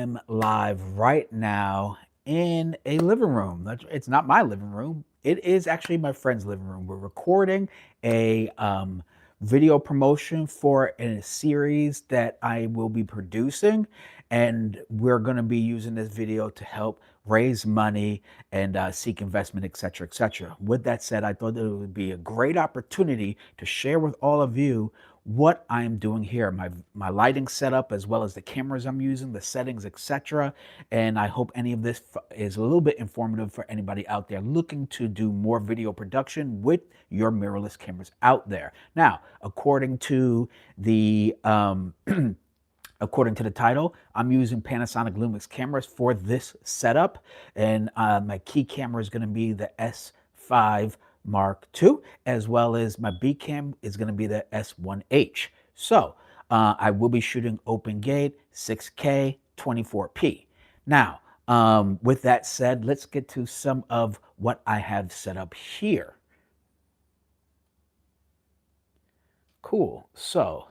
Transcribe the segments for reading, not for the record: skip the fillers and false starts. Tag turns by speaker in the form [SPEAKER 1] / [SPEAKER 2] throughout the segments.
[SPEAKER 1] am live right now in a living room. It's not my living room. It is actually my friend's living room. We're recording a video promotion for a series that I will be producing, and we're going to be using this video to help raise money and seek investment, etc., etc. With that said, I thought that it would be a great opportunity to share with all of you what I'm doing here, my lighting setup, as well as the cameras I'm using, the settings, etc. And I hope any of this is a little bit informative for anybody out there looking to do more video production with your mirrorless cameras out there. Now, according to the according to the title, I'm using Panasonic Lumix cameras for this setup, and my key camera is going to be the S5 Mark II, as well as my B cam is going to be the S1H. So I will be shooting open gate, 6K, 24p. Now, with that said, let's get to some of what I have set up here. Cool. So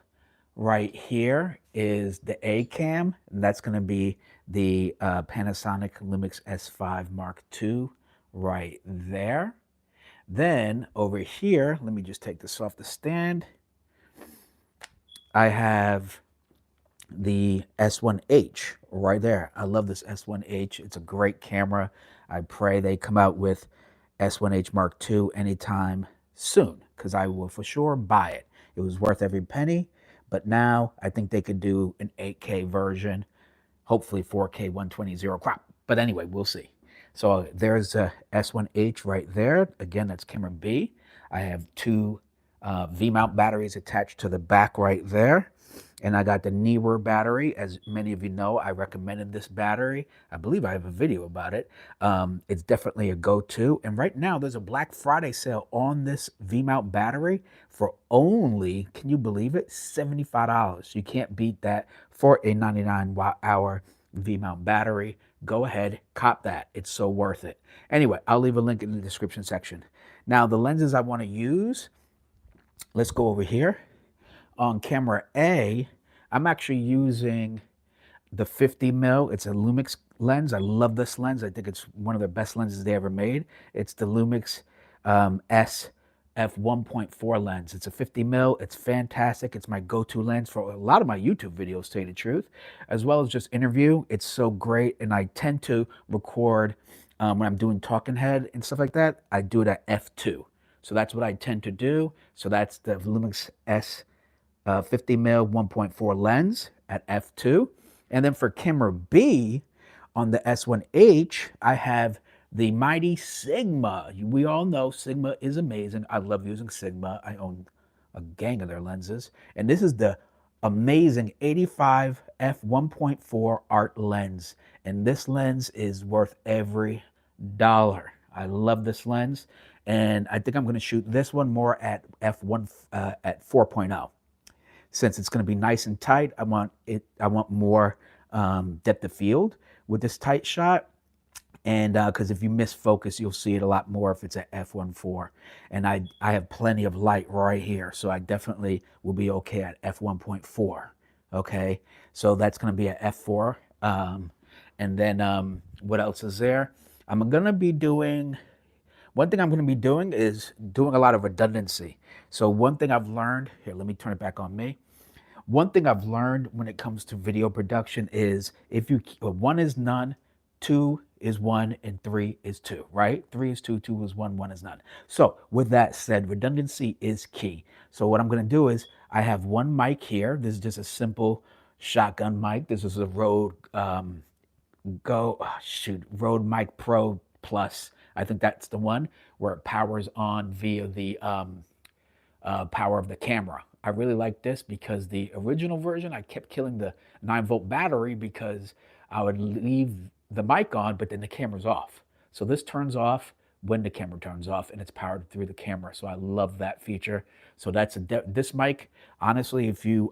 [SPEAKER 1] right here is the A cam, and that's going to be the Panasonic Lumix S5 Mark II right there. Then over here, let me just take this off the stand. I have the S1H right there. I love this S1H. It's a great camera. I pray they come out with S1H Mark II anytime soon, because I will for sure buy it. It was worth every penny, but now I think they could do an 8K version, hopefully 4K 120 crop. But anyway, we'll see. So there's a S1H right there. Again, that's camera B. I have two V-mount batteries attached to the back right there. And I got the Neewer battery. As many of you know, I recommended this battery. I believe I have a video about it. It's definitely a go-to. And right now, there's a Black Friday sale on this V-mount battery for only, can you believe it, $75. You can't beat that for a 99 watt-hour V-mount battery. Go ahead, cop that. It's so worth it. Anyway, I'll leave a link in the description section. Now, the lenses I want to use, let's go over here. On camera A, I'm actually using the 50 mil. It's a Lumix lens. I love this lens. I think it's one of the best lenses they ever made. It's the Lumix S f1.4 lens. It's a 50 mil. It's fantastic. It's my go-to lens for a lot of my YouTube videos, to tell you the truth, as well as just interview. It's so great, and I tend to record when I'm doing talking head and stuff like that. I do it at f2. So that's what I tend to do. So that's the Lumix S 50 mil 1.4 lens at f2. And then for camera B on the S1H, I have the mighty Sigma. We all know Sigma is amazing. I love using Sigma. I own a gang of their lenses. And this is the amazing 85 f1.4 art lens. And this lens is worth every dollar. I love this lens. And I think I'm going to shoot this one more at f1 at 4.0. Since it's going to be nice and tight, I want more depth of field with this tight shot. And because if you miss focus, you'll see it a lot more if it's at f1.4. And I have plenty of light right here, so I definitely will be okay at f1.4. Okay, so that's going to be at f4. And then what else is there? I'm going to be doing... One thing I'm going to be doing is doing a lot of redundancy. So one thing I've learned, here, let me turn it back on me. One thing I've learned when it comes to video production is if you, one is none, two is one, and three is two, right? Three is two, two is one is none. So with that said, redundancy is key. So what I'm going to do is I have one mic here. This is just a simple shotgun mic. This is a Rode Rode Mic Pro Plus. I think that's the one where it powers on via the power of the camera. I really like this because the original version, I kept killing the 9-volt battery because I would leave the mic on, but then the camera's off. So this turns off when the camera turns off, and it's powered through the camera. So I love that feature. So that's this mic. Honestly, if you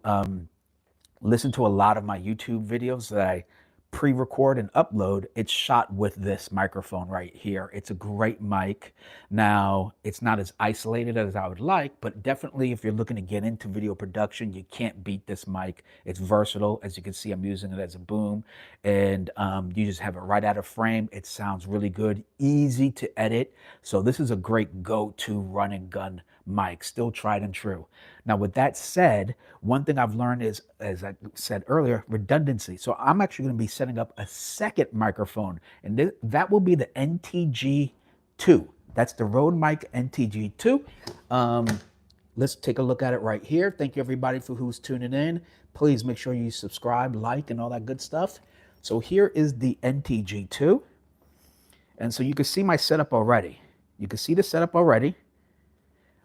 [SPEAKER 1] listen to a lot of my YouTube videos that I pre-record and upload, it's shot with this microphone right here. It's a great mic. Now, it's not as isolated as I would like, but definitely if you're looking to get into video production, you can't beat this mic. It's versatile. As you can see, I'm using it as a boom, and you just have it right out of frame. It sounds really good, easy to edit. So this is a great go-to run and gun mic, still tried and true. Now, with that said, one thing I've learned is, as I said earlier, redundancy. So I'm actually going to be setting up a second microphone, and that will be the NTG2. That's the Rode mic NTG2. Let's take a look at it right here. Thank you everybody for who's tuning in. Please make sure you subscribe, like, and all that good stuff. So here is the NTG2. And so you can see my setup already. You can see the setup already.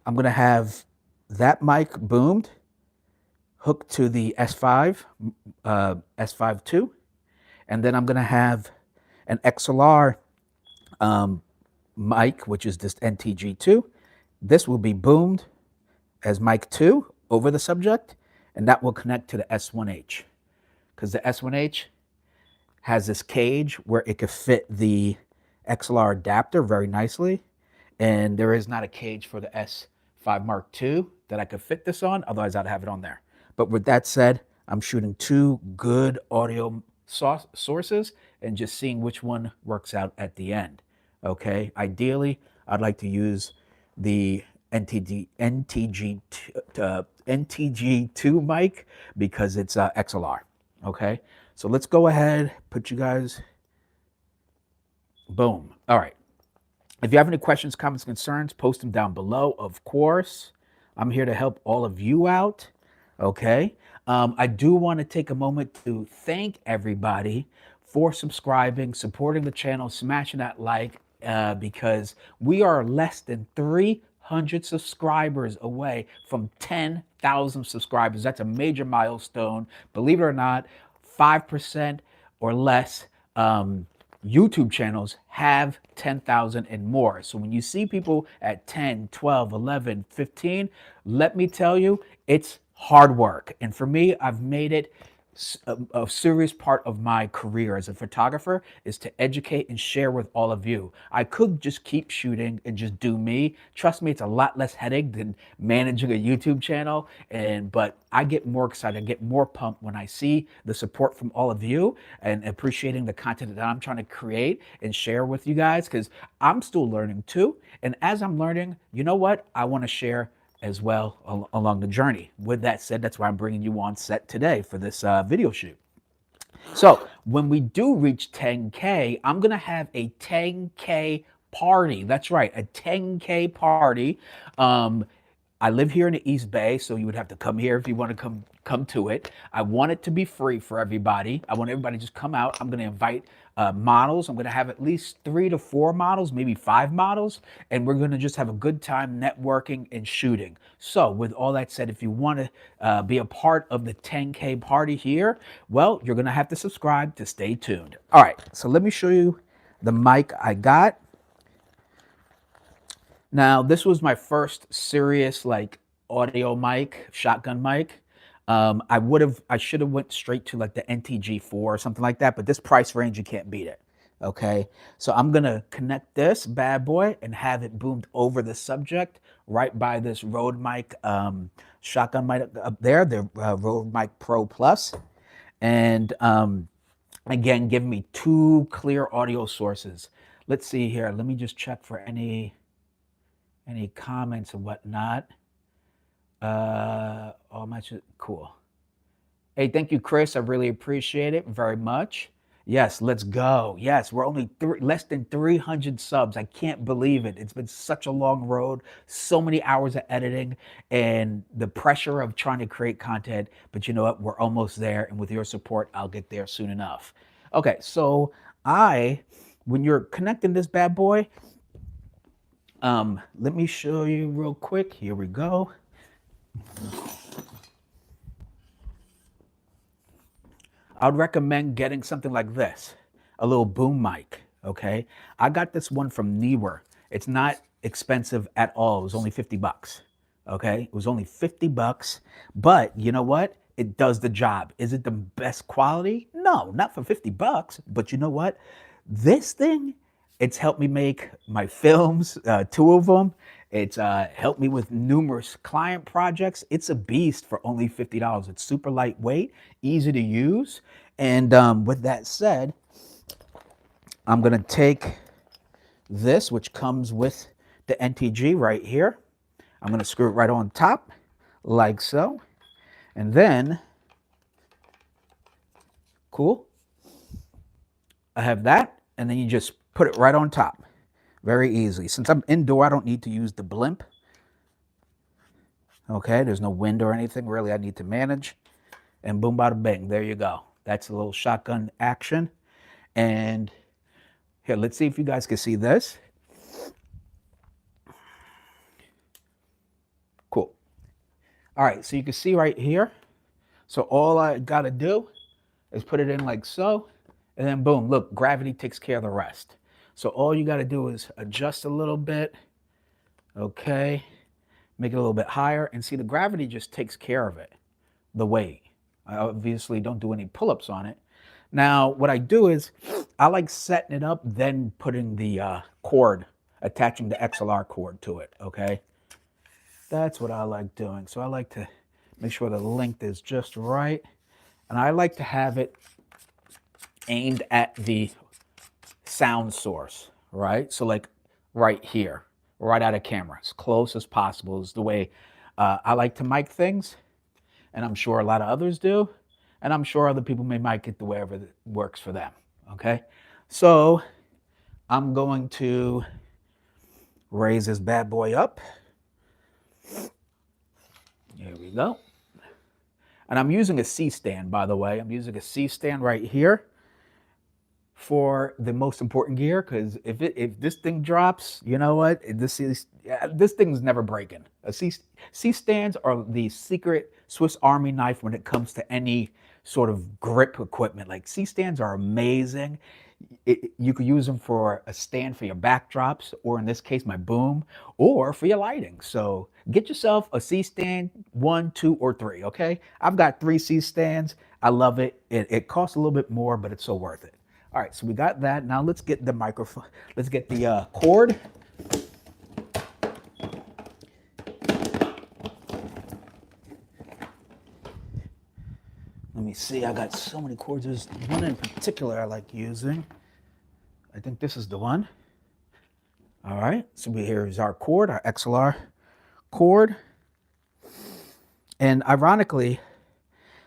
[SPEAKER 1] I'm going to have that mic boomed, hooked to the S5, S5 II, and then I'm going to have an XLR mic, which is this NTG2. This will be boomed as mic 2 over the subject, and that will connect to the S1H, because the S1H has this cage where it could fit the XLR adapter very nicely, and there is not a cage for the S5 Mark II that I could fit this on, otherwise I'd have it on there. But with that said, I'm shooting 2 good audio sources and just seeing which one works out at the end. Okay, ideally, I'd like to use the NTG2 mic because it's XLR. Okay, so let's go ahead, put you guys, boom. All right. If you have any questions, comments, concerns, post them down below. Of course, I'm here to help all of you out. Okay. I do want to take a moment to thank everybody for subscribing, supporting the channel, smashing that like, because we are less than 300 subscribers away from 10,000 subscribers. That's a major milestone. Believe it or not, 5% or less YouTube channels have 10,000 and more. So when you see people at 10, 12, 11, 15, let me tell you, it's hard work. And for me, I've made it a serious part of my career as a photographer is to educate and share with all of you. I could just keep shooting and just do me. Trust me, it's a lot less headache than managing a YouTube channel. But I get more excited, I get more pumped when I see the support from all of you and appreciating the content that I'm trying to create and share with you guys, because I'm still learning too. And as I'm learning, you know what? I want to share as well along the journey. With that said, that's why I'm bringing you on set today for this video shoot. So when we do reach 10K, I'm going to have a 10K party. That's right, a 10K party. I live here in the East Bay, so you would have to come here if you want to come to it. I want it to be free for everybody. I want everybody to just come out. I'm going to invite models. I'm going to have at least 3 to 4 models, maybe 5 models, and we're going to just have a good time networking and shooting. So with all that said, if you want to be a part of the 10K party here, well, you're going to have to subscribe to stay tuned. All right, so let me show you the mic I got. Now, this was my first serious like audio mic, shotgun mic. I should have went straight to like the NTG4 or something like that, but this price range, you can't beat it. Okay, so I'm gonna connect this bad boy and have it boomed over the subject right by this Rode mic, shotgun mic up there, the Rode Mic Pro Plus. And again, give me 2 clear audio sources. Let's see here. Let me just check for any comments and whatnot. Oh, much cool. Hey, thank you, Chris. I really appreciate it very much. Yes, let's go. Yes, we're only less than 300 subs. I can't believe it. It's been such a long road, so many hours of editing and the pressure of trying to create content. But you know what? We're almost there. And with your support, I'll get there soon enough. Okay, so when you're connecting this bad boy, let me show you real quick. Here we go. I'd recommend getting something like this, a little boom mic, okay? I got this one from Newer. It's not expensive at all. It was only 50 bucks, okay? It was only 50 bucks, but you know what? it does the job. Is it the best quality? No, not for 50 bucks. But you know what? This thing, it's helped me make my films, two of them. It's helped me with numerous client projects. It's a beast for only $50. It's super lightweight, easy to use. And with that said, I'm going to take this, which comes with the NTG right here. I'm going to screw it right on top, like so. And then, cool. I have that, and then you just put it right on top. Very easy. Since I'm indoor, I don't need to use the blimp. Okay, there's no wind or anything really I need to manage. And boom, bada bing, there you go. That's a little shotgun action. And here, let's see if you guys can see this. Cool. All right, so you can see right here. So all I gotta do is put it in like so, and then boom, look, gravity takes care of the rest. So all you gotta do is adjust a little bit, okay? Make it a little bit higher, and see the gravity just takes care of it, the weight. I obviously don't do any pull-ups on it. Now, what I do is, I like setting it up, then putting the cord, attaching the XLR cord to it, okay? That's what I like doing. So I like to make sure the length is just right. And I like to have it aimed at the sound source, right? So like right here, right out of camera, as close as possible is the way I like to mic things. And I'm sure a lot of others do. And I'm sure other people may mic it the way it works for them, okay? So I'm going to raise this bad boy up. Here we go. And I'm using a C-stand, by the way. I'm using a C-stand right here for the most important gear, because if this thing drops, you know what? This thing's never breaking. C-stands are the secret Swiss Army knife when it comes to any sort of grip equipment. Like C-stands are amazing. You could use them for a stand for your backdrops, or in this case, my boom, or for your lighting. So get yourself a C-stand, 1, 2, or 3, okay? I've got 3 C-stands. I love it. It costs a little bit more, but it's so worth it. All right, so we got that. Now let's get the microphone. Let's get the cord. Let me see, I got so many cords. There's one in particular I like using. I think this is the one. All right, so here's our cord, our XLR cord. And ironically,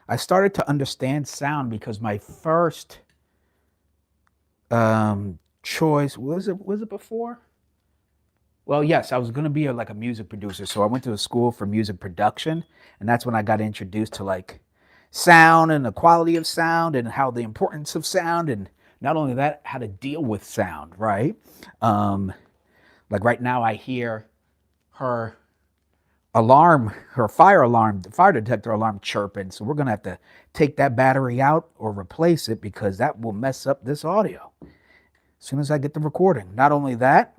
[SPEAKER 1] I started to understand sound because my first choice, was it before? Well, yes, I was going to be like a music producer. So I went to a school for music production, and that's when I got introduced to like sound and the quality of sound and how the importance of sound, and not only that, how to deal with sound, right? Like right now I hear her alarm, her fire alarm, the fire detector alarm chirping. So we're going to have to take that battery out or replace it because that will mess up this audio as soon as I get the recording. Not only that,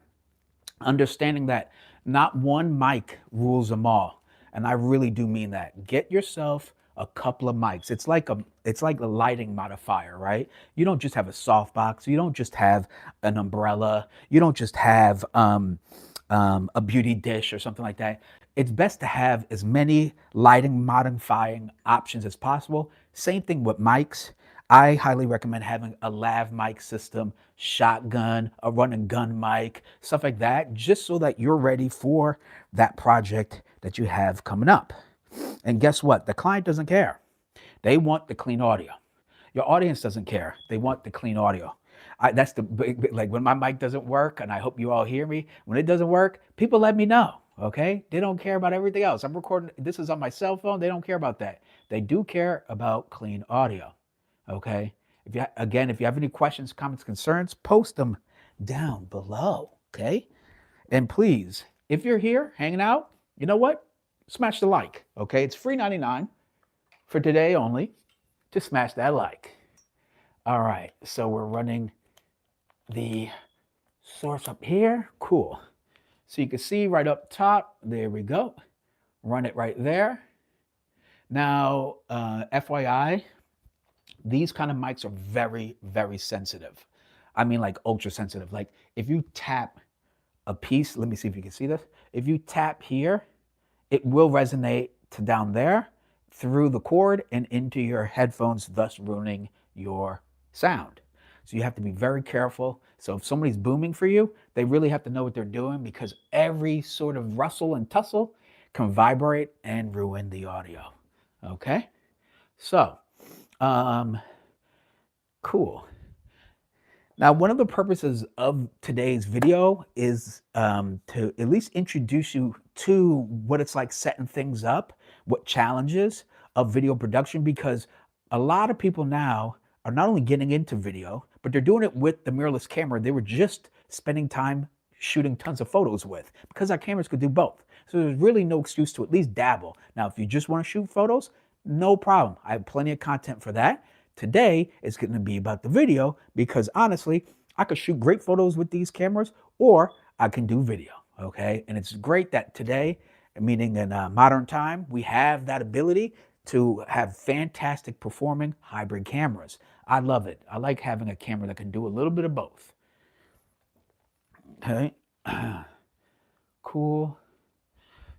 [SPEAKER 1] understanding that not one mic rules them all. And I really do mean that. Get yourself a couple of mics. It's like a lighting modifier, right? You don't just have a softbox. You don't just have an umbrella. You don't just have a beauty dish or something like that. It's best to have as many lighting modifying options as possible. Same thing with mics. I highly recommend having a lav mic system, shotgun, a run and gun mic, stuff like that, just so that you're ready for that project that you have coming up. And guess what? The client doesn't care. They want the clean audio. Your audience doesn't care. They want the clean audio. That's the big, like when my mic doesn't work, and I hope you all hear me, when it doesn't work, people let me know, okay? They don't care about everything else. I'm recording, this is on my cell phone. They don't care about that. They do care about clean audio, okay? If you have any questions, comments, concerns, post them down below, okay? And please, if you're here hanging out, you know what? Smash the like, okay? It's free 99 for today only to smash that like. All right, so we're running the source up here. Cool. So you can see right up top, there we go. Run it right there. Now, FYI, these kind of mics are very, very sensitive. I mean, like ultra sensitive. Like if you tap a piece, let me see if you can see this. If you tap here, it will resonate to down there through the cord and into your headphones, thus ruining your sound. So you have to be very careful. So if somebody's booming for you, they really have to know what they're doing, because every sort of rustle and tussle can vibrate and ruin the audio. Okay? So, cool. Now, one of the purposes of today's video is to at least introduce you to what it's like setting things up, what challenges of video production, because a lot of people now are not only getting into video, but they're doing it with the mirrorless camera they were just spending time shooting tons of photos with, because our cameras could do both. So there's really no excuse to at least dabble. Now, if you just want to shoot photos, no problem. I have plenty of content for that. Today is going to be about the video, because honestly, I could shoot great photos with these cameras, or I can do video, okay? And it's great that today, meaning in modern time, we have that ability to have fantastic performing hybrid cameras. I love it. I like having a camera that can do a little bit of both. Okay, cool.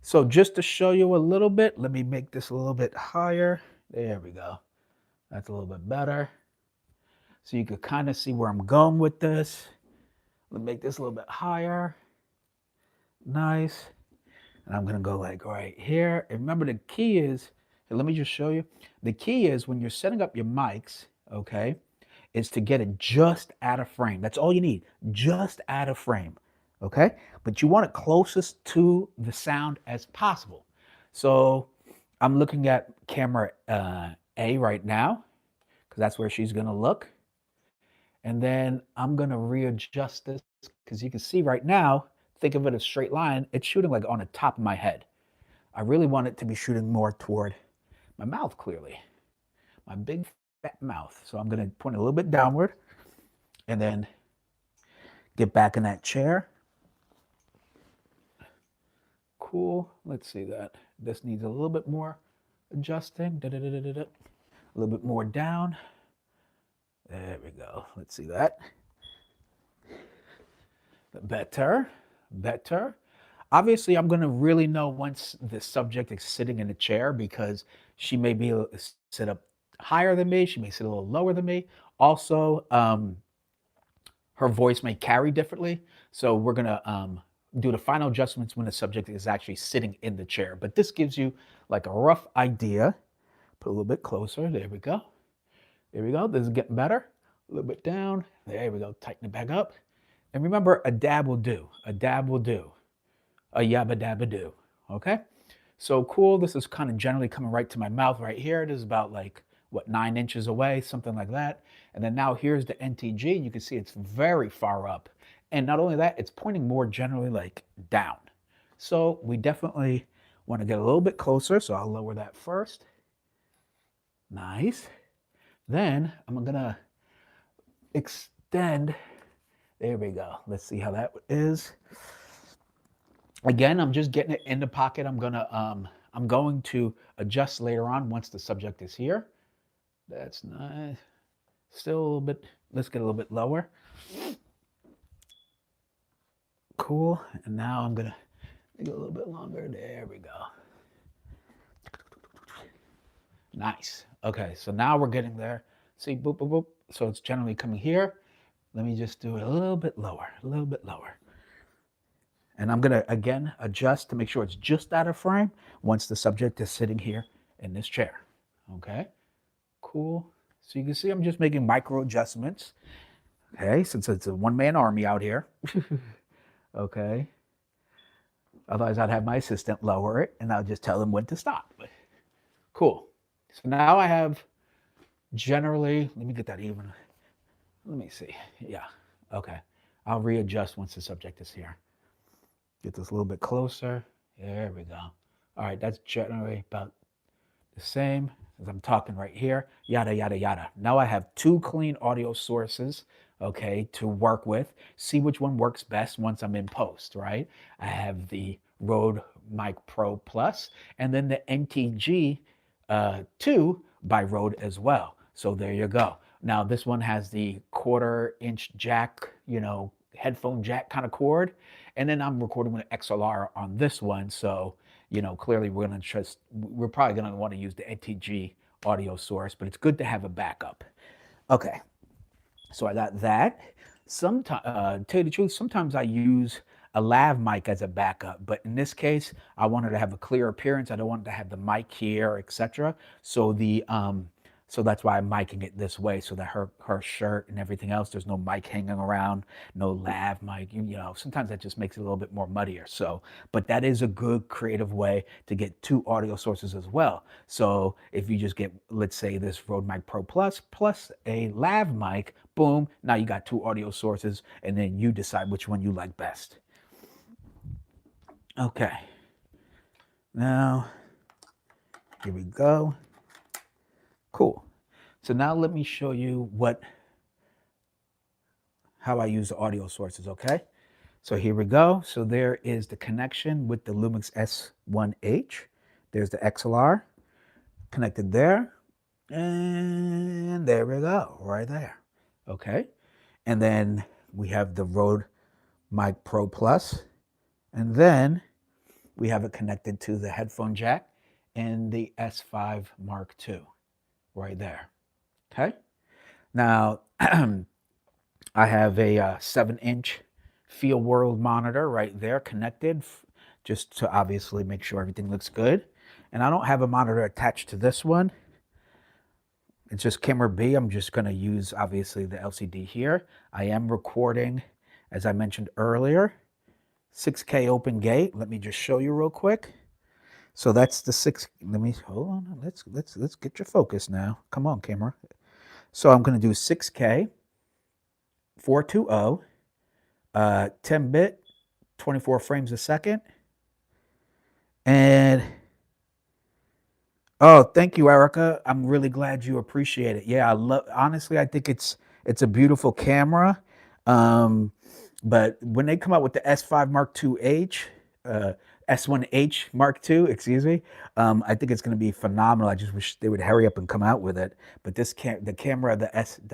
[SPEAKER 1] So just to show you a little bit, let me make this a little bit higher. There we go. That's a little bit better. So you could kind of see where I'm going with this. Let me make this a little bit higher. Nice. And I'm gonna go like right here. And remember, the key is, let me just show you. The key is when you're setting up your mics, okay, is to get it just out of frame. That's all you need, just out of frame, okay? But you want it closest to the sound as possible. So I'm looking at camera A right now, because that's where she's gonna look. And then I'm gonna readjust this, because you can see right now, think of it as a straight line, it's shooting like on the top of my head. I really want it to be shooting more toward my mouth, clearly, my big fat mouth. So I'm gonna point it a little bit downward and then get back in that chair. Cool, let's see that. This needs a little bit more adjusting. A little bit more down. There we go, let's see that. Better, better. Obviously, I'm gonna really know once the subject is sitting in a chair, because she may be able to sit up higher than me, she may sit a little lower than me. Also, her voice may carry differently. So we're gonna do the final adjustments when the subject is actually sitting in the chair. But this gives you like a rough idea. Put a little bit closer, there we go. There we go, this is getting better. A little bit down, there we go, tighten it back up. And remember, a dab will do, a dab will do, a yabba dabba do, okay? So cool, this is kind of generally coming right to my mouth right here. It is about like, what, 9 inches away, something like that. And then now here's the NTG, and you can see it's very far up. And not only that, it's pointing more generally like down. So we definitely want to get a little bit closer, so I'll lower that first. Nice. Then I'm gonna extend. There we go. Let's see how that is. Again, I'm just getting it in the pocket. I'm going to adjust later on once the subject is here. That's nice. Still a little bit, let's get a little bit lower. Cool. And now I'm gonna make it a little bit longer. There we go. Nice. Okay, so now we're getting there. See, boop, boop, boop. So it's generally coming here. Let me just do it a little bit lower, a little bit lower. And I'm gonna, again, adjust to make sure it's just out of frame once the subject is sitting here in this chair, okay? Cool. So you can see I'm just making micro adjustments, okay, since it's a one-man army out here, okay? Otherwise, I'd have my assistant lower it, and I'll just tell him when to stop. Cool. So now I have generally, let me get that even. Let me see. Yeah. Okay. I'll readjust once the subject is here. Get this a little bit closer. There we go. All right. That's generally about the same as I'm talking right here. Yada, yada, yada. Now I have 2 clean audio sources, okay, to work with. See which one works best once I'm in post, right? I have the Rode Mic Pro Plus and then the NTG 2 by Rode as well. So there you go. Now this one has the 1/4 inch jack, headphone jack kind of cord. And then I'm recording with an XLR on this one. So, clearly we're probably going to want to use the ATG audio source, but it's good to have a backup. Okay. So I got that. Sometimes, tell you the truth, sometimes I use a lav mic as a backup, but in this case, I wanted to have a clear appearance. I don't want to have the mic here, etc. So so that's why I'm micing it this way, so that her shirt and everything else, there's no mic hanging around, no lav mic. Sometimes that just makes it a little bit more muddier. So, but that is a good creative way to get 2 audio sources as well. So if you just get, let's say, this Rode Mic Pro Plus a lav mic, boom, now you got 2 audio sources, and then you decide which one you like best. Okay. Now, here we go. Cool. So now let me show you how I use the audio sources, okay? So here we go. So there is the connection with the Lumix S1H. There's the XLR connected there. And there we go, right there. Okay. And then we have the Rode Mic Pro Plus. And then we have it connected to the headphone jack and the S5 Mark II right there. Okay. Now, I have a 7-inch Field World monitor right there connected, just to obviously make sure everything looks good. And I don't have a monitor attached to this one. It's just camera B. I'm just going to use, obviously, the LCD here. I am recording, as I mentioned earlier, 6K open gate. Let me just show you real quick. So that's the 6. Let me hold on. Let's get your focus now. Come on, camera. So I'm going to do 6K, 420, 10-bit, 24 frames a second, and oh, thank you, Erica. I'm really glad you appreciate it. Yeah, honestly, I think it's a beautiful camera. But when they come out with the S5 Mark II-H, S1H Mark II, excuse me, I think it's going to be phenomenal. I just wish they would hurry up and come out with it. But the camera, the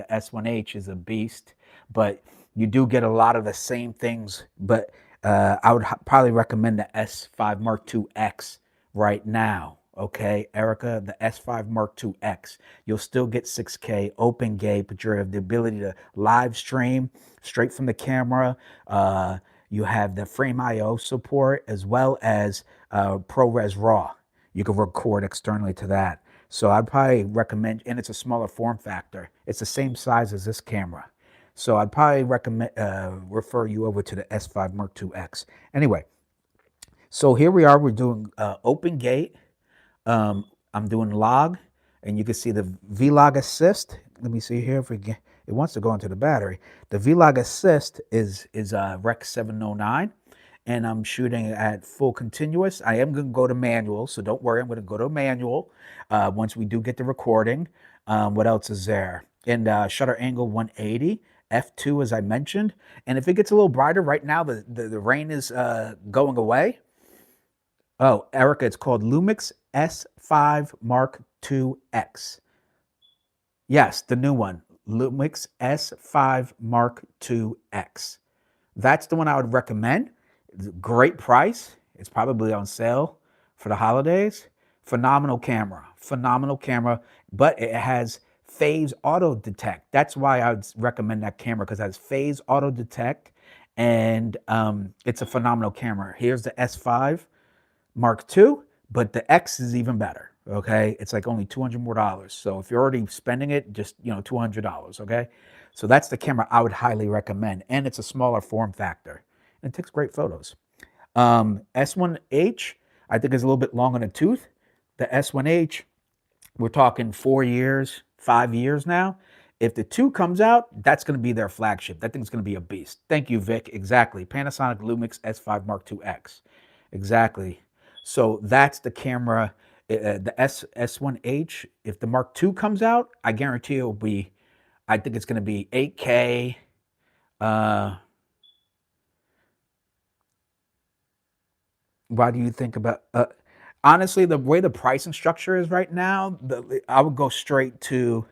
[SPEAKER 1] S1H is a beast. But you do get a lot of the same things. But I would probably recommend the S5 Mark II-X right now. Okay, Erica, the S5 Mark II-X. You'll still get 6K open gate, but you have the ability to live stream straight from the camera. You have the Frame IO support as well as ProRes RAW. You can record externally to that. So I'd probably recommend, and it's a smaller form factor. It's the same size as this camera. So I'd probably recommend refer you over to the S5 Mark II-X. Anyway, so here we are. We're doing open gate. I'm doing log, and you can see the V-Log Assist. Let me see here if we get, it wants to go into the battery. The V-Log Assist is Rec 709, and I'm shooting at full continuous. I am going to go to manual, so don't worry. I'm going to go to manual once we do get the recording. What else is there? And shutter angle 180, f2 as I mentioned. And if it gets a little brighter, right now the rain is going away. Oh, Erica, it's called Lumix S5 Mark II-X. Yes, the new one. Lumix S5 Mark II-X. That's the one I would recommend. Great price. It's probably on sale for the holidays. Phenomenal camera. Phenomenal camera. But it has phase auto detect. That's why I would recommend that camera, because it has phase auto detect. And it's a phenomenal camera. Here's the S5 Mark II, but the X is even better, okay? It's like only $200 more. So if you're already spending it, just, $200, okay? So that's the camera I would highly recommend. And it's a smaller form factor. And it takes great photos. S1H, I think is a little bit long on the tooth. The S1H, we're talking 4 years, 5 years now. If the 2 comes out, that's going to be their flagship. That thing's going to be a beast. Thank you, Vic. Exactly. Panasonic Lumix S5 Mark II-X. Exactly. So that's the camera, the S1H. If the Mark II comes out, I guarantee it'll be, I think it's going to be 8K. Why do you think about, Honestly, the way the pricing structure is right now, I would go straight to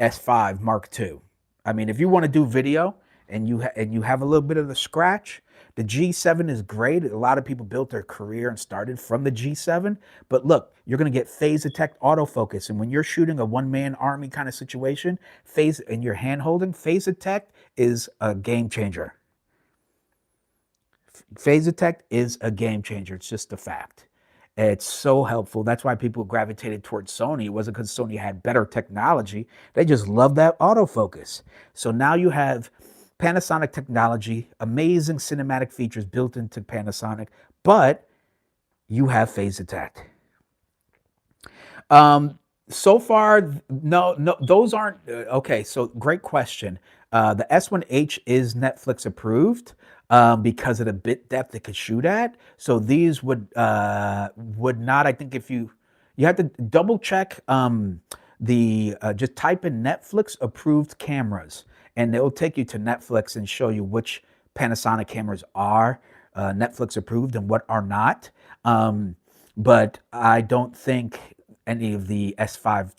[SPEAKER 1] S5 Mark II. I mean, if you want to do video and you have a little bit of the scratch, the G7 is great. A lot of people built their career and started from the G7. But look, you're going to get phase detect autofocus. And when you're shooting a one-man army kind of situation, phase and you're hand holding, phase detect is a game changer. Phase detect is a game changer. It's just a fact. It's so helpful. That's why people gravitated towards Sony. It wasn't because Sony had better technology. They just love that autofocus. So now you have Panasonic technology, amazing cinematic features built into Panasonic, but you have phase detect. So far, no, those aren't okay. So great question. The S1H is Netflix approved because of the bit depth it could shoot at. So these would not. I think if you have to double check the just type in Netflix approved cameras, and it will take you to Netflix and show you which Panasonic cameras are Netflix approved and what are not. But I don't think any of the S5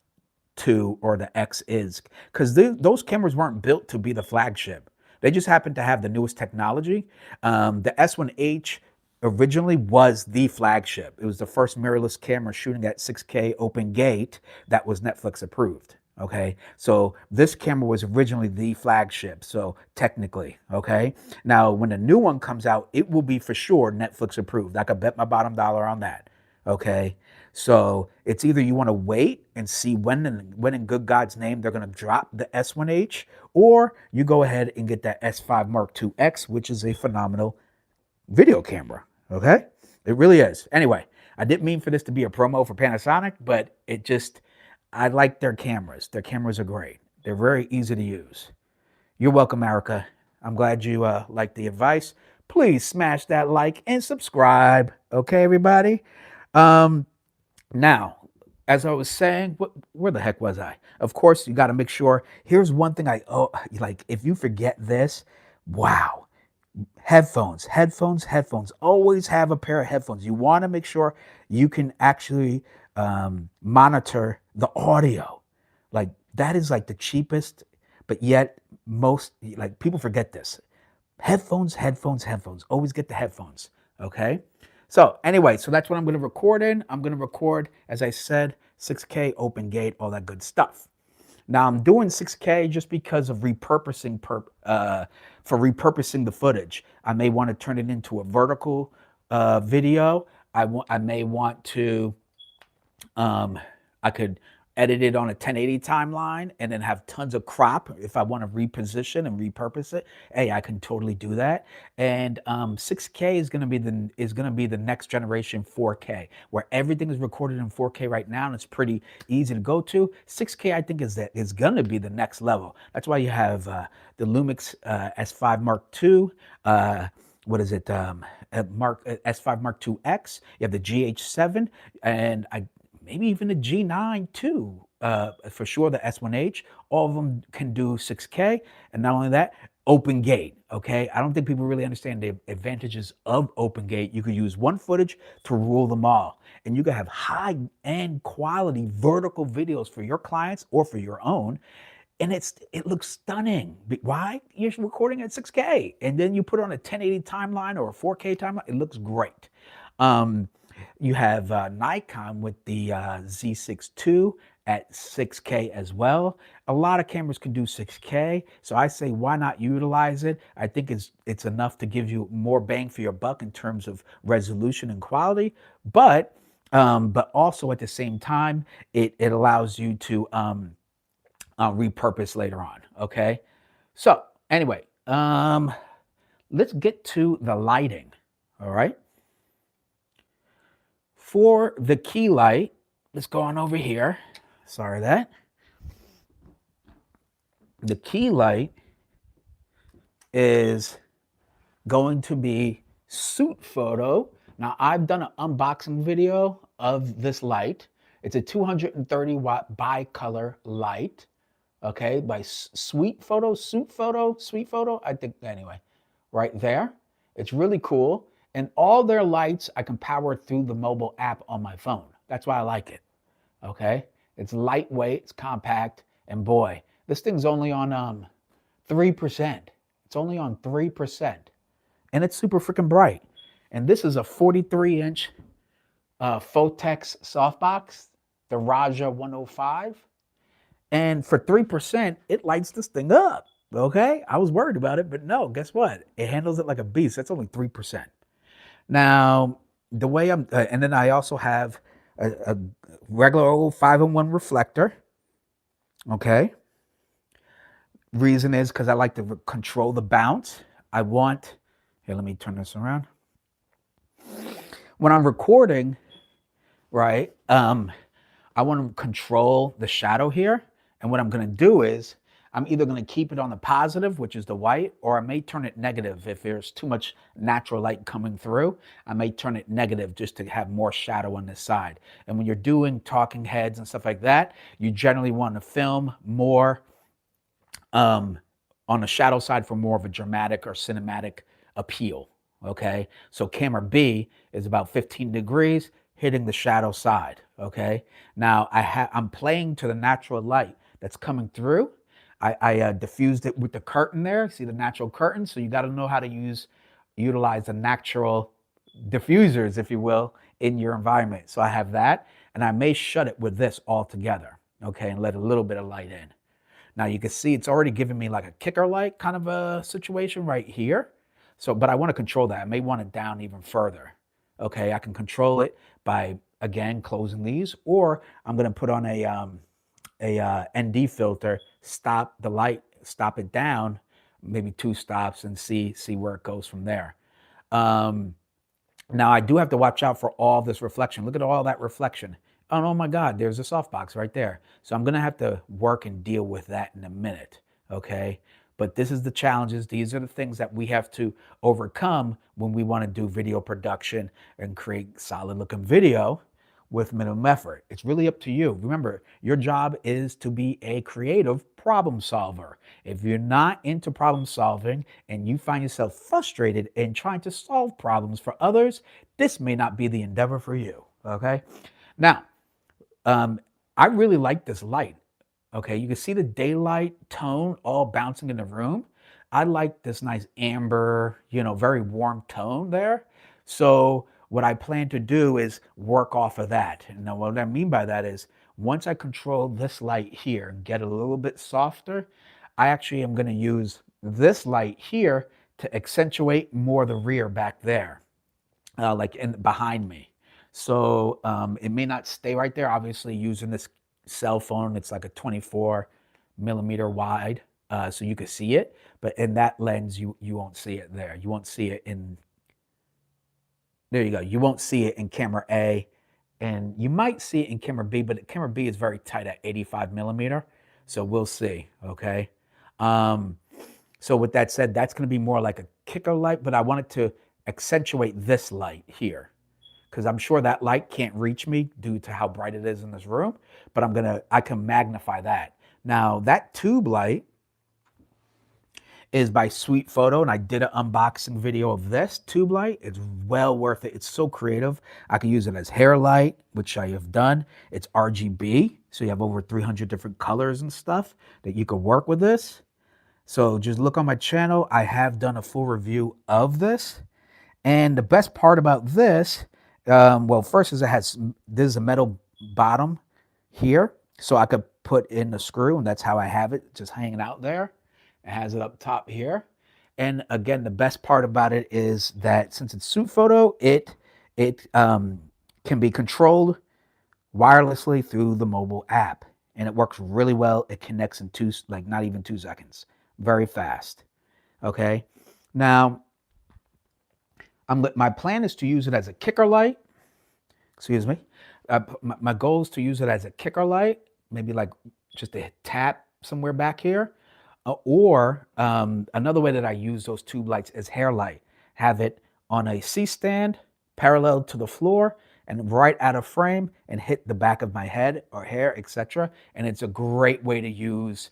[SPEAKER 1] II or the X is, because those cameras weren't built to be the flagship. They just happened to have the newest technology. The S1H originally was the flagship. It was the first mirrorless camera shooting at 6K open gate that was Netflix approved. Okay, so this camera was originally the flagship. So technically, okay. Now, when the new one comes out, it will be for sure Netflix approved. I could bet my bottom dollar on that. Okay, so it's either you want to wait and see when in good God's name they're going to drop the S1H, or you go ahead and get that S5 Mark II X, which is a phenomenal video camera. Okay, it really is. Anyway, I didn't mean for this to be a promo for Panasonic, but I like their cameras. Their cameras are great. They're very easy to use. You're welcome, Erica. I'm glad you liked the advice. Please smash that like and subscribe. Okay, everybody. Um, Now, as I was saying, where the heck was I? Of course, you got to make sure. Here's one thing like if you forget this, wow. Headphones. Always have a pair of headphones. You want to make sure you can actually monitor the audio. Like that is like the cheapest, but yet most like people forget this. Headphones. Always get the headphones. Okay. So anyway, so that's what I'm going to record in. I'm going to record, as I said, 6K open gate, all that good stuff. Now I'm doing 6K just because of repurposing for repurposing the footage. I may want to turn it into a vertical video. I may want to I could edit it on a 1080 timeline and then have tons of crop if I want to reposition and repurpose it. Hey, I can totally do that. And 6K is going to be the next generation 4K, where everything is recorded in 4K right now, and it's pretty easy to go to. 6K, I think, is going to be the next level. That's why you have the Lumix S5 Mark II. What is it? S5 Mark II X. You have the GH7, and maybe even the G9 too, for sure, the S1H. All of them can do 6K. And not only that, open gate, okay? I don't think people really understand the advantages of open gate. You could use one footage to rule them all. And you can have high-end quality vertical videos for your clients or for your own. And it looks stunning. Why? You're recording at 6K. And then you put it on a 1080 timeline or a 4K timeline. It looks great. You have Nikon with the Z6 II at 6K as well. A lot of cameras can do 6K, so I say why not utilize it? I think it's enough to give you more bang for your buck in terms of resolution and quality, but also at the same time, it allows you to repurpose later on. Okay, so anyway, let's get to the lighting. All right. For the key light, let's go on over here. Sorry that. The key light is going to be Suit Photo. Now, I've done an unboxing video of this light. It's a 230 watt bicolor light, okay, by Suit Photo, I think, anyway, right there. It's really cool. And all their lights, I can power through the mobile app on my phone. That's why I like it. Okay. It's lightweight, it's compact, and boy, this thing's only on 3%. It's only on 3%. And it's super freaking bright. And this is a 43-inch Photex softbox, the Raja 105. And for 3%, it lights this thing up. Okay. I was worried about it, but no, guess what? It handles it like a beast. That's only 3%. Now, the way and then I also have a regular old 5-in-1 reflector. Okay. Reason is because I like to control the bounce. Here, let me turn this around. When I'm recording, right, I want to control the shadow here. And what I'm going to do is I'm either going to keep it on the positive, which is the white, or I may turn it negative if there's too much natural light coming through. I may turn it negative just to have more shadow on this side. And when you're doing talking heads and stuff like that, you generally want to film more on the shadow side for more of a dramatic or cinematic appeal. Okay, so camera B is about 15 degrees hitting the shadow side. Okay, now I'm playing to the natural light that's coming through. I diffused it with the curtain there. See the natural curtain? So you got to know how to utilize the natural diffusers, if you will, in your environment. So I have that, and I may shut it with this all together, okay, and let a little bit of light in. Now you can see it's already giving me like a kicker light kind of a situation right here. So, but I want to control that. I may want it down even further. Okay, I can control it by, again, closing these, or I'm going to put on a ND filter, stop the light, stop it down, maybe 2 stops, and see where it goes from there. Now I do have to watch out for all this reflection. Look at all that reflection. Oh my God, there's a softbox right there. So I'm going to have to work and deal with that in a minute. Okay. But this is the challenges. These are the things that we have to overcome when we want to do video production and create solid looking video with minimum effort. It's really up to you. Remember, your job is to be a creative problem solver. If you're not into problem solving and you find yourself frustrated in trying to solve problems for others, this may not be the endeavor for you. Okay. Now, I really like this light. Okay, you can see the daylight tone all bouncing in the room. I like this nice amber, very warm tone there. So what I plan to do is work off of that. Now what I mean by that is once I control this light here and get a little bit softer, I actually am going to use this light here to accentuate more the rear back there, like behind me. So it may not stay right there. Obviously using this cell phone, it's like a 24mm wide, so you can see it, but in that lens you won't see it there. You won't see it there you go. You won't see it in camera A, and you might see it in camera B, but camera B is very tight at 85mm, so we'll see. Okay, so with that said, that's going to be more like a kicker light, but I wanted to accentuate this light here, because I'm sure that light can't reach me due to how bright it is in this room, but I can magnify that. Now that tube light is by Sweet Photo, and I did an unboxing video of this tube light. It's well worth it. It's so creative. I can use it as hair light, which I have done. It's RGB, so you have over 300 different colors and stuff that you can work with this. So just look on my channel. I have done a full review of this. And the best part about this, well, first is this is a metal bottom here, so I could put in the screw, and that's how I have it, just hanging out there. It has it up top here. And again, the best part about it is that since it's Sweet Photo, it can be controlled wirelessly through the mobile app, and it works really well. It connects in not even 2 seconds, very fast. Okay, now my plan is to use it as a kicker light. Excuse me. My goal is to use it as a kicker light, maybe like just a tap somewhere back here. Or another way that I use those tube lights is hair light. Have it on a C-stand parallel to the floor and right out of frame and hit the back of my head or hair, etc. And it's a great way to use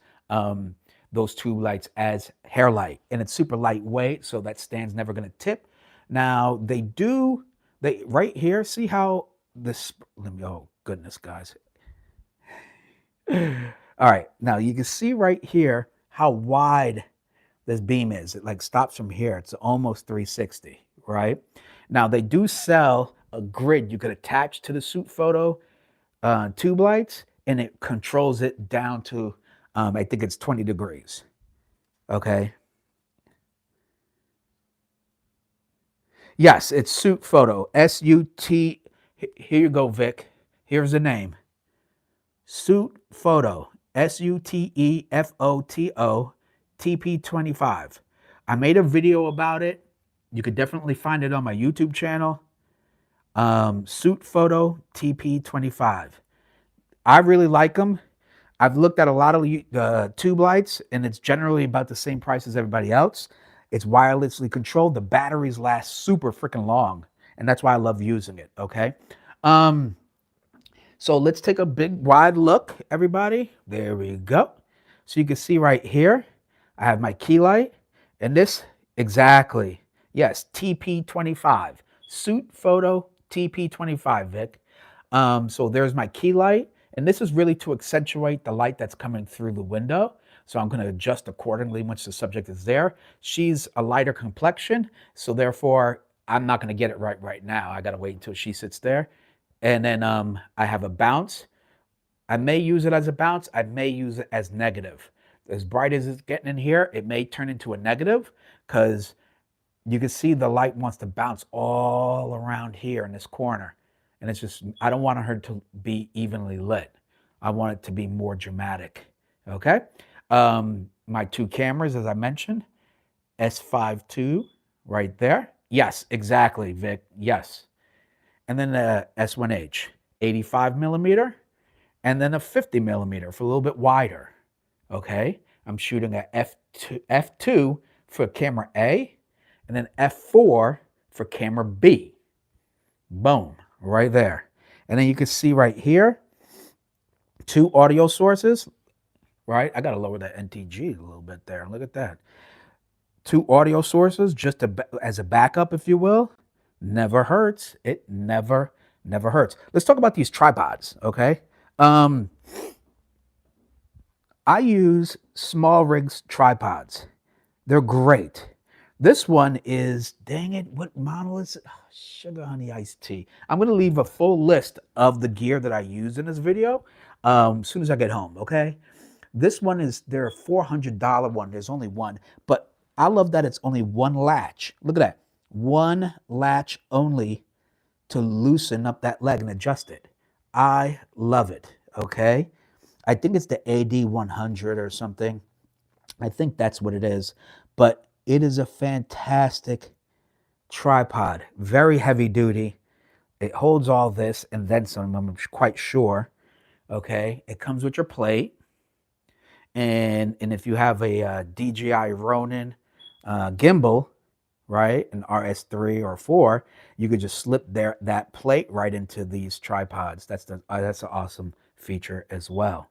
[SPEAKER 1] those tube lights as hair light. And it's super lightweight, so that stand's never going to tip. Now they right here, see how this, let me, oh goodness, guys. All right, now you can see right here how wide this beam is. It like stops from here. It's almost 360, right? Now they do sell a grid you could attach to the Suit Photo tube lights, and it controls it down to, I think it's 20 degrees, okay? Yes, it's Suit Photo, S-U-T, here you go, Vic. Here's the name. Suit Photo, SUTEFOTO, TP25. I made a video about it. You could definitely find it on my YouTube channel. Suit Photo TP25. I really like them. I've looked at a lot of tube lights, and it's generally about the same price as everybody else. It's wirelessly controlled. The batteries last super freaking long, and that's why I love using it, okay? So let's take a big wide look, everybody. There we go. So you can see right here, I have my key light, and this, exactly, yes, TP25, Suit Photo TP25, Vic. So there's my key light, and this is really to accentuate the light that's coming through the window. So I'm going to adjust accordingly once the subject is there. She's a lighter complexion, so therefore I'm not going to get it right now. I got to wait until she sits there. And then I have a bounce. I may use it as a bounce. I may use it as negative. As bright as it's getting in here, it may turn into a negative because you can see the light wants to bounce all around here in this corner. And it's just, I don't want her to be evenly lit. I want it to be more dramatic, okay? My two cameras, as I mentioned, S5 II right there. Yes, exactly, Vic, yes. And then the S1H, 85 millimeter, and then a 50 millimeter for a little bit wider, okay? I'm shooting a F2 for camera A, and then F4 for camera B. Boom, right there. And then you can see right here, two audio sources, right? I got to lower that NTG a little bit there. Look at that. Two audio sources just as a backup, if you will. Never hurts. It never hurts. Let's talk about these tripods, okay? I use Small Rigs tripods. They're great. This one is, dang it, what model is it? Oh, Sugar Honey Iced Tea. I'm going to leave a full list of the gear that I use in this video as soon as I get home, okay? This one is their $400 one. There's only one, but I love that it's only one latch. Look at that. One latch only to loosen up that leg and adjust it. I love it, okay? I think it's the AD100 or something. I think that's what it is. But it is a fantastic tripod. Very heavy duty. It holds all this and then some, I'm quite sure. Okay, it comes with your plate. And if you have a DJI Ronin gimbal, right, an RS3 or 4, you could just slip that plate right into these tripods. That's an awesome feature as well.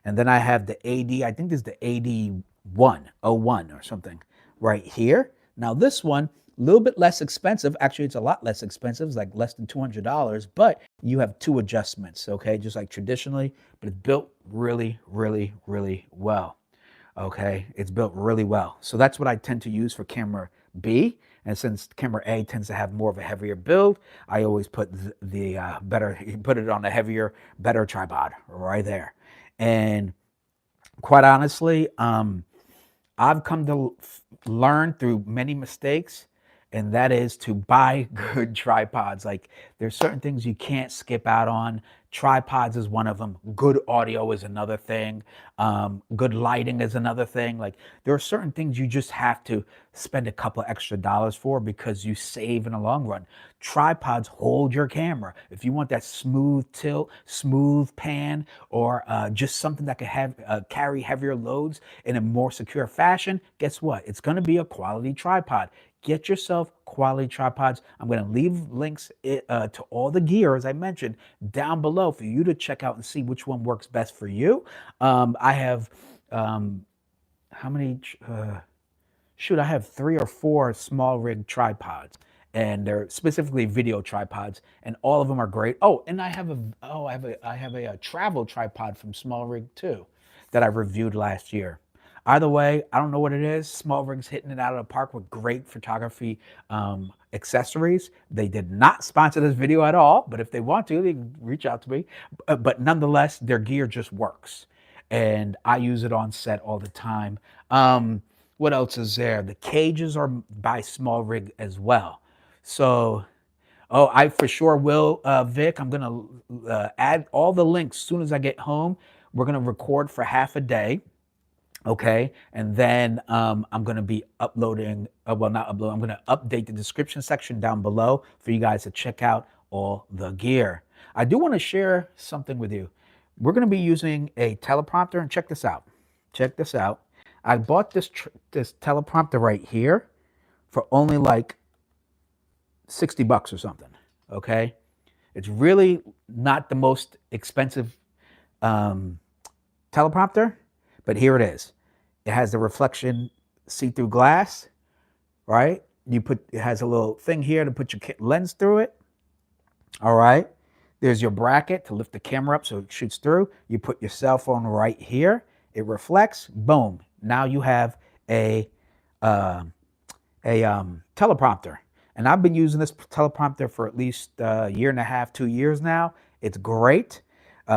[SPEAKER 1] And then I have the AD, I think this is the AD101 or something right here. Now this one, a little bit less expensive. Actually, it's a lot less expensive. It's like less than $200, but you have two adjustments, okay? Just like traditionally, but it's built really, really, really well, okay? It's built really well. So that's what I tend to use for camera B. And since camera A tends to have more of a heavier build, I always put put it on a heavier, better tripod right there. And quite honestly, I've come to learn through many mistakes, and that is to buy good tripods. Like there's certain things you can't skip out on. Tripods is one of them. Good audio is another thing. Good lighting is another thing. Like there are certain things you just have to spend a couple extra dollars for because you save in the long run. Tripods hold your camera. If you want that smooth tilt, smooth pan, or just something that can carry heavier loads in a more secure fashion, guess what? It's going to be a quality tripod. Get yourself quality tripods. I'm going to leave links to all the gear, as I mentioned, down below for you to check out and see which one works best for you. I have, how many? Shoot, I have 3 or 4 small rig tripods. and they're specifically video tripods, and all of them are great. Oh, and I have a travel tripod from Small Rig too, that I reviewed last year. Either way, I don't know what it is. Small Rig's hitting it out of the park with great photography accessories. They did not sponsor this video at all, but if they want to, they can reach out to me. But nonetheless, their gear just works, and I use it on set all the time. What else is there? The cages are by Small Rig as well. So, oh, I for sure will, Vic. I'm gonna add all the links as soon as I get home. We're gonna record for half a day, okay, and then I'm gonna be uploading. Well, not upload. I'm gonna update the description section down below for you guys to check out all the gear. I do want to share something with you. We're gonna be using a teleprompter, and check this out. Check this out. I bought this teleprompter right here for only like 60 bucks or something, okay? It's really not the most expensive teleprompter, but here it is. It has the reflection see-through glass, right? It has a little thing here to put your lens through it, all right? There's your bracket to lift the camera up so it shoots through. You put your cell phone right here. It reflects, boom. Now you have a teleprompter. And I've been using this teleprompter for at least a year and a half, 2 years now. It's great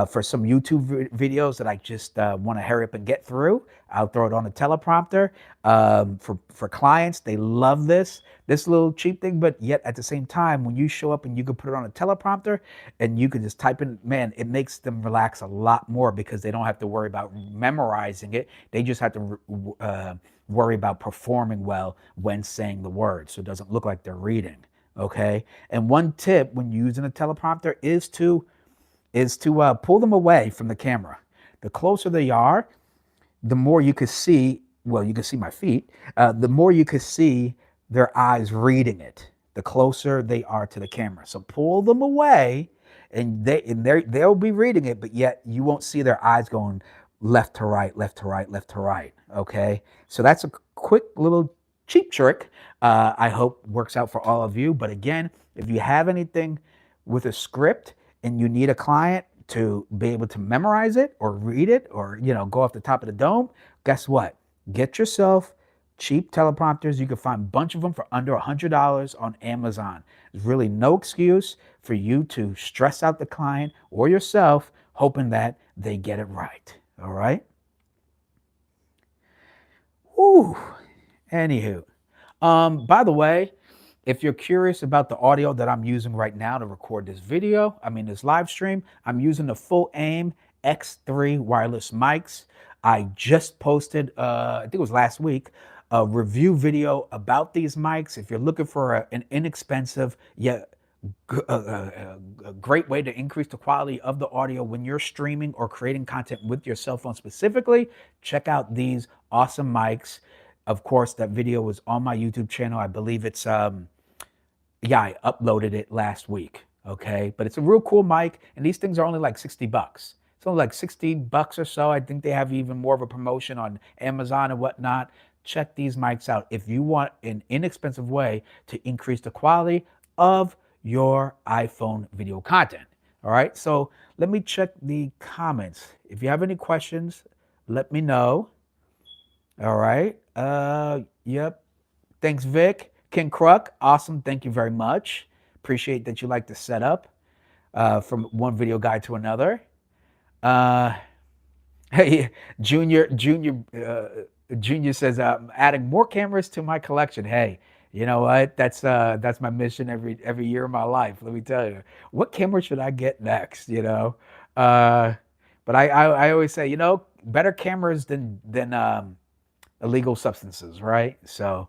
[SPEAKER 1] for some YouTube videos that I just want to hurry up and get through. I'll throw it on a teleprompter. For clients, they love this little cheap thing, but yet at the same time, when you show up and you can put it on a teleprompter and you can just type in, man, it makes them relax a lot more because they don't have to worry about memorizing it. They just have to worry about performing well when saying the words, so it doesn't look like they're reading, okay? And one tip when using a teleprompter is to pull them away from the camera. The closer they are, the more you can see, well, you can see my feet, the more you can see their eyes reading it, the closer they are to the camera. So pull them away and they'll be reading it, but yet you won't see their eyes going left to right, left to right, left to right, okay? So that's a quick little cheap trick. I hope works out for all of you. But again, if you have anything with a script and you need a client to be able to memorize it or read it or, go off the top of the dome, guess what? Get yourself cheap teleprompters. You can find a bunch of them for under $100 on Amazon. There's really no excuse for you to stress out the client or yourself hoping that they get it right. All right? Ooh. Anywho. By the way, if you're curious about the audio that I'm using right now to record this video, this live stream, I'm using the Full Aim X3 wireless mics. I just posted, I think it was last week, a review video about these mics. If you're looking for an inexpensive yet a great way to increase the quality of the audio when you're streaming or creating content with your cell phone specifically, check out these awesome mics. Of course, that video was on my YouTube channel. I believe it's, I uploaded it last week, okay? But it's a real cool mic, and these things are only like 60 bucks. It's only like 60 bucks or so. I think they have even more of a promotion on Amazon and whatnot. Check these mics out if you want an inexpensive way to increase the quality of your iPhone video content, all right? So let me check the comments. If you have any questions, let me know. All right. Yep. Thanks, Vic. Ken Kruk. Awesome. Thank you very much. Appreciate that you like the setup from one video guide to another. Hey, Junior says, I'm adding more cameras to my collection. Hey, you know what? That's my mission every year of my life. Let me tell you, what camera should I get next? But I always say, better cameras than illegal substances, right? So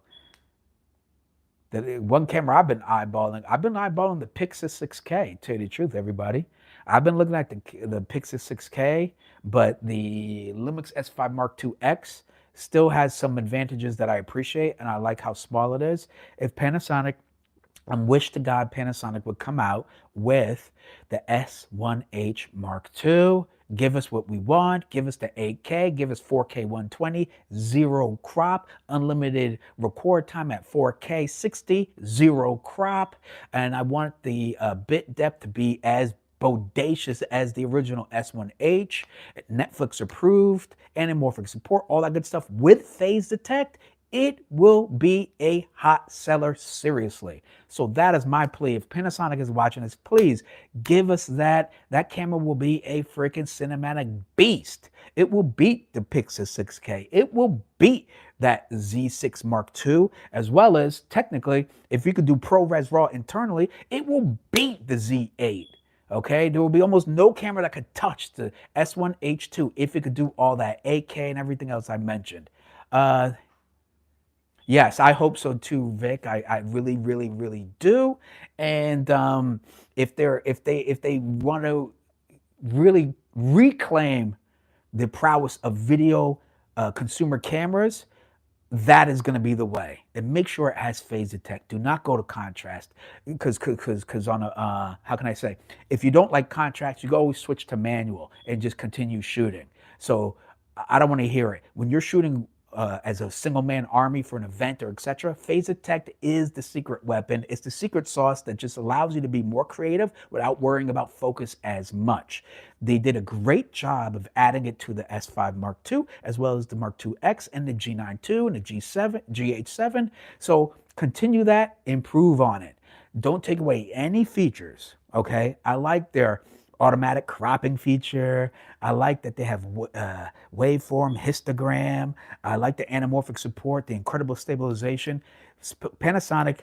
[SPEAKER 1] the one camera I've been eyeballing the Pixel 6K, to tell you the truth, everybody. I've been looking at the Pixel 6K, but the Lumix S5 Mark II X still has some advantages that I appreciate, and I like how small it is. If Panasonic, I wish to God Panasonic would come out with the S1H Mark II. Give us what we want. Give us the 8K. Give us 4K 120, zero crop, unlimited record time at 4K 60, zero crop. And I want the bit depth to be as bodacious as the original S1H, Netflix approved, anamorphic support, all that good stuff with phase detect. It will be a hot seller, seriously. So that is my plea. If Panasonic is watching this, please give us that. That camera will be a freaking cinematic beast. It will beat the Pixel 6K. It will beat that Z6 Mark II, as well as technically, if you could do ProRes RAW internally, it will beat the Z8. Okay, there will be almost no camera that could touch the S1H2 if it could do all that 8K and everything else I mentioned. Yes, I hope so too, Vic. I really, really, really do. And if they want to really reclaim the prowess of video consumer cameras, that is going to be the way. And make sure it has phase detect. Do not go to contrast, because on a how can I say, if you don't like contrast, you can always switch to manual and just continue shooting. So I don't want to hear it when you're shooting. As a single man army for an event or etc. Phase detect is the secret weapon. It's the secret sauce that just allows you to be more creative without worrying about focus as much. They did a great job of adding it to the S5 Mark II, as well as the Mark II X and the G9 II and the G7, GH7. So continue that, improve on it. Don't take away any features, okay? I like their automatic cropping feature. I like that they have waveform, histogram. I like the anamorphic support, the incredible stabilization. Panasonic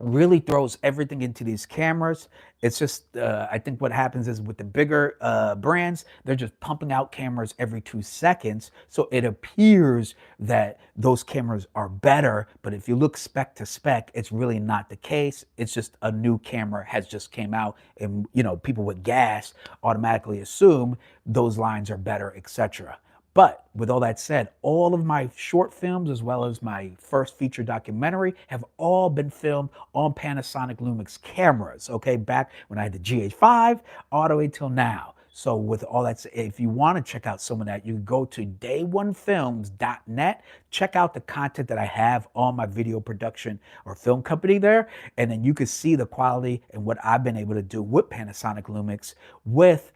[SPEAKER 1] really throws everything into these cameras. It's just, I think what happens is with the bigger brands, they're just pumping out cameras every 2 seconds. So it appears that those cameras are better. But if you look spec to spec, it's really not the case. It's just a new camera has just came out, and people with gas automatically assume those lines are better, etc. But with all that said, all of my short films, as well as my first feature documentary, have all been filmed on Panasonic Lumix cameras, okay? Back when I had the GH5, all the way till now. So with all that said, if you want to check out some of that, you can go to dayoneFilms.net, check out the content that I have on my video production or film company there, and then you can see the quality and what I've been able to do with Panasonic Lumix with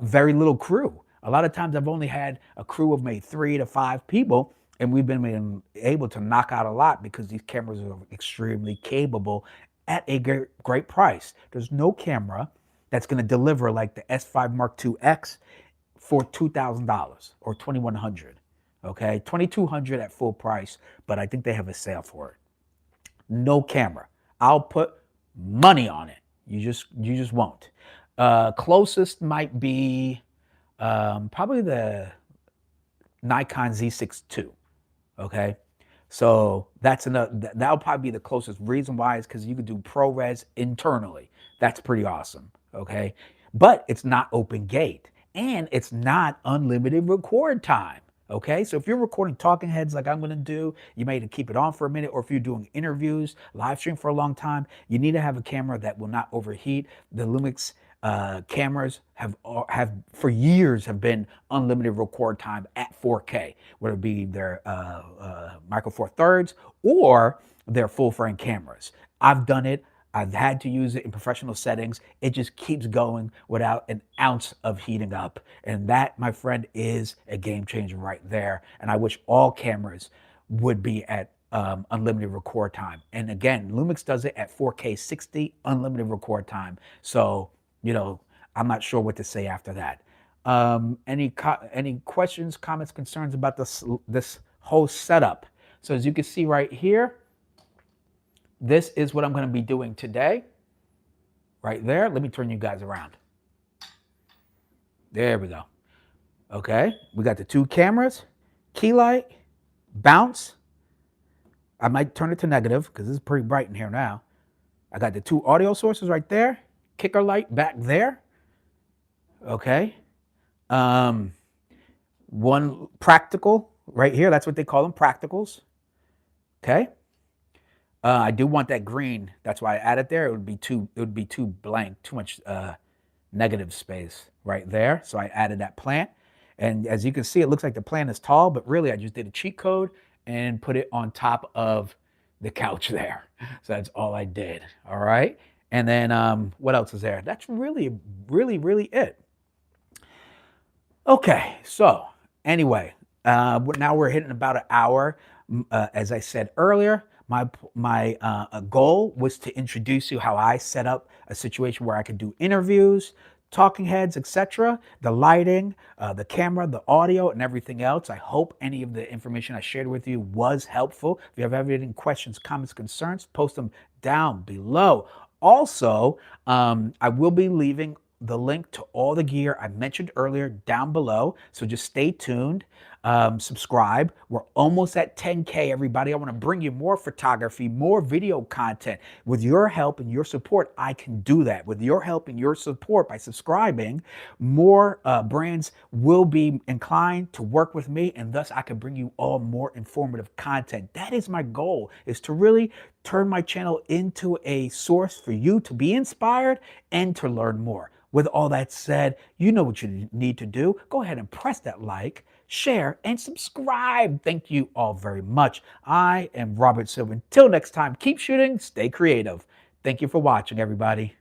[SPEAKER 1] very little crew. A lot of times I've only had a crew of maybe 3 to 5 people, and we've been able to knock out a lot because these cameras are extremely capable at a great price. There's no camera that's going to deliver like the S5 Mark II X for $2,000 or $2,100. Okay, $2,200 at full price, but I think they have a sale for it. No camera. I'll put money on it. You just won't. Closest might be probably the Nikon Z6 II, okay? So that's another, that'll probably be the closest. Reason why is because you could do ProRes internally. That's pretty awesome, okay? But it's not open gate, and it's not unlimited record time, okay? So if you're recording talking heads like I'm gonna do, you may need to keep it on for a minute, or if you're doing interviews, live stream for a long time, you need to have a camera that will not overheat. The Lumix cameras have for years have been unlimited record time at 4K, whether it be their Micro Four Thirds or their full frame cameras. I've done it. I've had to use it in professional settings. It just keeps going without an ounce of heating up. And that, my friend, is a game changer right there. And I wish all cameras would be at unlimited record time. And again, Lumix does it at 4K 60, unlimited record time. So I'm not sure what to say after that. Any questions, comments, concerns about this whole setup? So as you can see right here, this is what I'm going to be doing today. Right there. Let me turn you guys around. There we go. Okay. We got the 2 cameras, key light, bounce. I might turn it to negative because it's pretty bright in here now. I got the 2 audio sources right there. Kicker light back there. Okay. One practical right here. That's what they call them, practicals. Okay. I do want that green. That's why I added there. It would be too blank, too much negative space right there. So I added that plant. And as you can see, it looks like the plant is tall, but really I just did a cheat code and put it on top of the couch there. So that's all I did. All right. And then what else is there? That's really, really it. Okay. So anyway, now we're hitting about an hour. As I said earlier, my goal was to introduce you how I set up a situation where I could do interviews, talking heads, etc. The lighting, the camera, the audio, and everything else. I hope any of the information I shared with you was helpful. If you have any questions, comments, concerns, post them down below. Also, I will be leaving the link to all the gear I mentioned earlier down below. So just stay tuned. Subscribe. We're almost at 10K, everybody. I want to bring you more photography, more video content. With your help and your support, I can do that. With your help and your support by subscribing, more brands will be inclined to work with me, and thus I can bring you all more informative content. That is my goal, is to really turn my channel into a source for you to be inspired and to learn more. With all that said, you know what you need to do. Go ahead and press that like, share, and subscribe. Thank you all very much. I am Robert Silver. Until next time, keep shooting, stay creative. Thank you for watching, everybody.